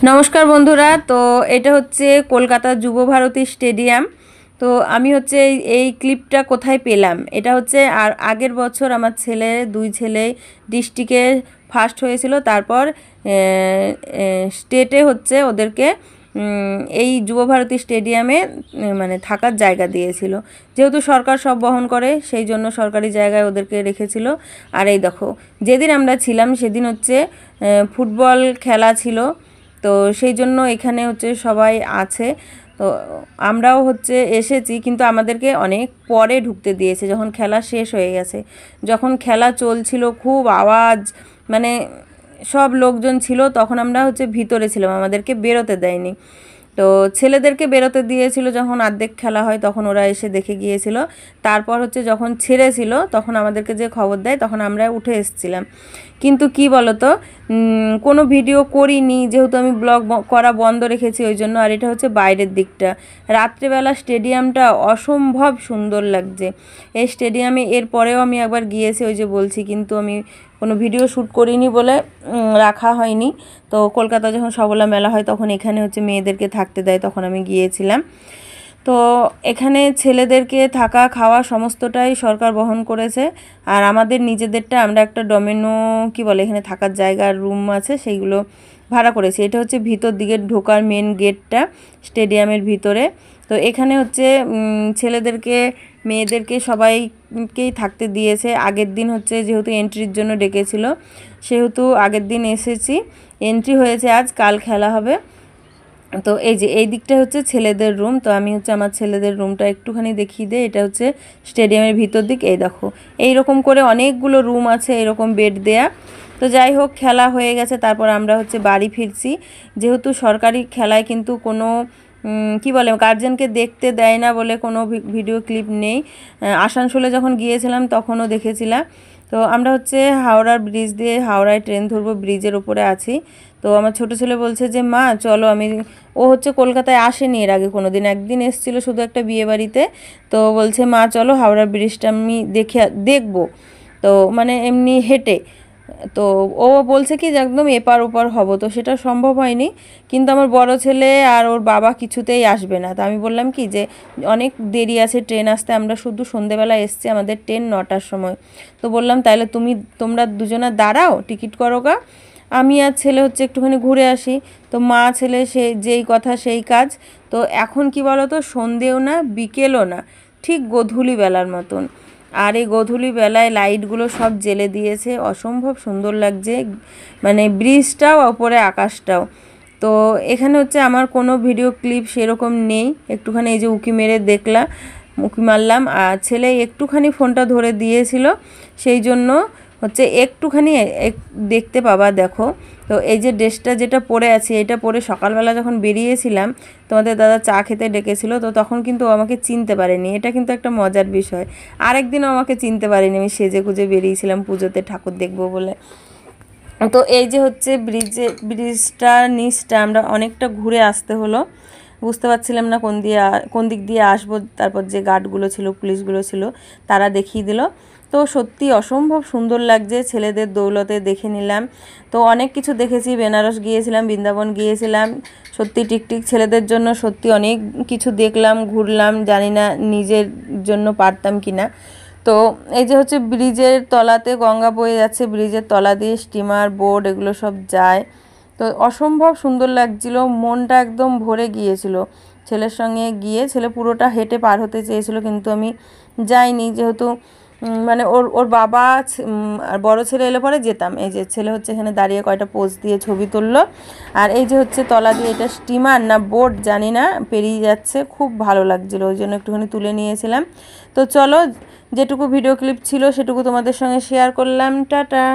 নমস্কার বন্ধুরা। তো এটা হচ্ছে কলকাতা যুব ভারতী স্টেডিয়াম। তো আমি হচ্ছে এই ক্লিপটা কোথায় পেলাম, এটা হচ্ছে আর আগের বছর আমার দুই ছেলে ডিস্ট্রিক্টে ফার্স্ট হয়েছিল, তারপর স্টেটে হচ্ছে ওদেরকে এই যুবভারতী স্টেডিয়ামে মানে থাকার জায়গা দিয়েছিল। যেহেতু সরকার সব বহন করে, সেই জন্য সরকারি জায়গায় ওদেরকে রেখেছিল। আর এই দেখো, যেদিন আমরা ছিলাম সেদিন হচ্ছে ফুটবল খেলা ছিল, তো সেই জন্য এখানে হচ্ছে সবাই আছে। তো আমরাও হচ্ছে এসেছি, কিন্তু আমাদেরকে অনেক পরে ঢুকতে দিয়েছে, যখন খেলা শেষ হয়ে গেছে। যখন খেলা চলছিল খুব আওয়াজ, মানে সব লোকজন ছিল, তখন আমরা হচ্ছে ভিতরে ছিলাম, আমাদেরকে বেরোতে দেয়নি। তো ছেলেদেরকে বেরোতে দিয়েছিল যখন অর্ধেক খেলা হয়, তখন ওরা এসে দেখে গিয়েছিল। তারপর হচ্ছে যখন ছেড়েছিল তখন আমাদেরকে যে খবর দেয়, তখন আমরা উঠে এসেছিলাম। কিন্তু কি বলতো, কোনো ভিডিও করিনি, যেহেতু আমি ব্লগ করা বন্ধ রেখেছি ওই জন্য। আর এটা হচ্ছে বাইরের দিকটা, রাত্রেবেলা স্টেডিয়ামটা অসম্ভব সুন্দর লাগছে। এই স্টেডিয়ামে এর পরেও আমি একবার গিয়েছি, ওই যে বলছি, কিন্তু আমি কোনো ভিডিও শ্যুট করিনি বলে রাখা হয়নি। তো কলকাতা যখন সবলা মেলা হয় তখন এখানে হচ্ছে মেয়েদেরকে থাকতে দেয়, তখন আমি গিয়েছিলাম। তো এখানে ছেলেদেরকে থাকা খাওয়া সমস্তটাই সরকার বহন করেছে। আর আমাদের নিজেদেরটা আমরা একটা ডমিনো কি বলে, এখানে থাকার জায়গার রুম আছে, সেইগুলো ভাড়া করেছি। এটা হচ্ছে ভিতর দিকে ঢোকার মেন গেটটা স্টেডিয়ামের ভিতরে। তো এখানে হচ্ছে ছেলেদেরকে মেয়েদেরকে সবাইকেই থাকতে দিয়েছে। আগের দিন হচ্ছে যেহেতু এন্ট্রির জন্য ডেকেছিল, সেহেতু আগের দিন এসেছি, এন্ট্রি হয়েছে আজ, কাল খেলা হবে। তো এই যে এই দিকটা হচ্ছে ছেলেদের রুম। তো আমি হচ্ছে আমার ছেলেদের রুমটা একটুখানি দেখিয়ে দিই। এটা হচ্ছে স্টেডিয়ামের ভিতর দিক। এই দেখো, এইরকম করে অনেকগুলো রুম আছে, এরকম বেড দেয়া। তো যাই হোক, খেলা হয়ে গেছে, তারপর আমরা হচ্ছে বাড়ি ফিরছি। যেহেতু সরকারি খেলায় কিন্তু কোনো কি বলে গার্জেনকে দেখতে দেয় না বলে কোনো ভিডিও ক্লিপ নেই। আসানসোলে যখন গিয়েছিলাম তখনও দেখেছিলাম। তো আমরা হচ্ছে হাওড়ার ব্রিজ দিয়ে, হাওড়ায় ট্রেন ধরবো, ব্রিজের ওপরে আছি। তো আমার ছোটো ছেলে বলছে যে মা চলো, ও হচ্ছে কলকাতায় আসেনি এর আগে কোনো দিন, একদিন এসেছিলো শুধু একটা বিয়ে বাড়িতে। তো বলছে মা চলো হাওড়ার ব্রিজটা আমি দেখবো। তো মানে এমনি হেঁটে। তো ও বলছে কি যে একদম এপার ওপার হব, তো সেটা সম্ভব হয়নি। কিন্তু আমার বড় ছেলে আর ওর বাবা কিছুতেই আসবে না। তো আমি বললাম কি যে অনেক দেরি আছে ট্রেন আসতে, আমরা শুধু সন্ধেবেলা এসছি, আমাদের ট্রেন 9টার সময়। তো বললাম তাহলে তোমরা দুজনে দাঁড়াও, টিকিট করো গা, আমি আর ছেলে হচ্ছে একটুখানি ঘুরে আসি। তো মা ছেলে সে যেই কথা সেই কাজ। তো এখন কি বলো তো, সন্ধেও না বিকেলও না, ঠিক গোধূলি বেলার মতন। আর এই গোধূলি বেলায় লাইটগুলো সব জ্বেলে দিয়েছে, অসম্ভব সুন্দর লাগছে, মানে ব্রিজটাও ওপরে আকাশটাও। তো এখানে হচ্ছে আমার কোনো ভিডিও ক্লিপ সেরকম নেই, একটুখানি এই যে উঁকি মারলাম। আর ছেলে একটুখানি ফোনটা ধরে দিয়েছিল, সেই জন্য হচ্ছে একটুখানি দেখতে পাবা। দেখো, তো এই যে ড্রেসটা যেটা পরে আছি, এটা পরে সকালবেলা যখন বেরিয়েছিলাম, তোমাদের দাদা চা খেতে ডেকেছিল, তো তখন কিন্তু ও আমাকে চিনতে পারেনি। এটা কিন্তু একটা মজার বিষয়। আরেকদিনও আমাকে চিনতে পারেনি, আমি সেজে গুজে বেরিয়েছিলাম পুজোতে ঠাকুর দেখবো বলে। তো এই যে হচ্ছে ব্রিজটার নিচটা আমরা অনেকটা ঘুরে আসতে হলো, বুঝতে পারছিলাম না কোন দিক দিয়ে আসবো। তারপর যে গার্ডগুলো ছিল, পুলিশগুলো ছিল, তারা দেখিয়ে দিল। তো সত্যি অসম্ভব সুন্দর লাগছে, ছেলেদের দৌলতে দেখে নিলাম। তো অনেক কিছু দেখেছি, বেনারস গিয়েছিলাম, বৃন্দাবন গিয়েছিলাম, সত্যি টিকটিক ছেলেদের জন্য সত্যি অনেক কিছু দেখলাম, ঘুরলাম, জানি না নিজের জন্য পারতাম কি না। তো এই যে হচ্ছে ব্রিজের তলাতে গঙ্গা বয়ে যাচ্ছে, ব্রিজের তলা দিয়ে স্টিমার বোট এগুলো সব যায়। তো অসম্ভব সুন্দর লাগছিল, মনটা একদম ভরে গিয়েছিল। ছেলের সঙ্গে গিয়ে ছেলে পুরোটা হেঁটে পার হতে চেয়েছিল, কিন্তু আমি যাইনি, যেহেতু মানে ওর বাবা আর বড় ছেলে এলে পরে যেতাম। এই যে ছেলে হচ্ছে এখানে দাঁড়িয়ে কয়টা পোজ দিয়ে ছবি তুললো। আর এই যে হচ্ছে তলা দিয়ে, এটা স্টিমার না বোট জানি না, পেরিয়ে যাচ্ছে, খুব ভালো লাগছিলো, ওই জন্য একটুখানি তুলে নিয়েছিলাম। তো চলো, যেটুকু ভিডিও ক্লিপ ছিল সেটুকু তোমাদের সঙ্গে শেয়ার করলাম। টাটা।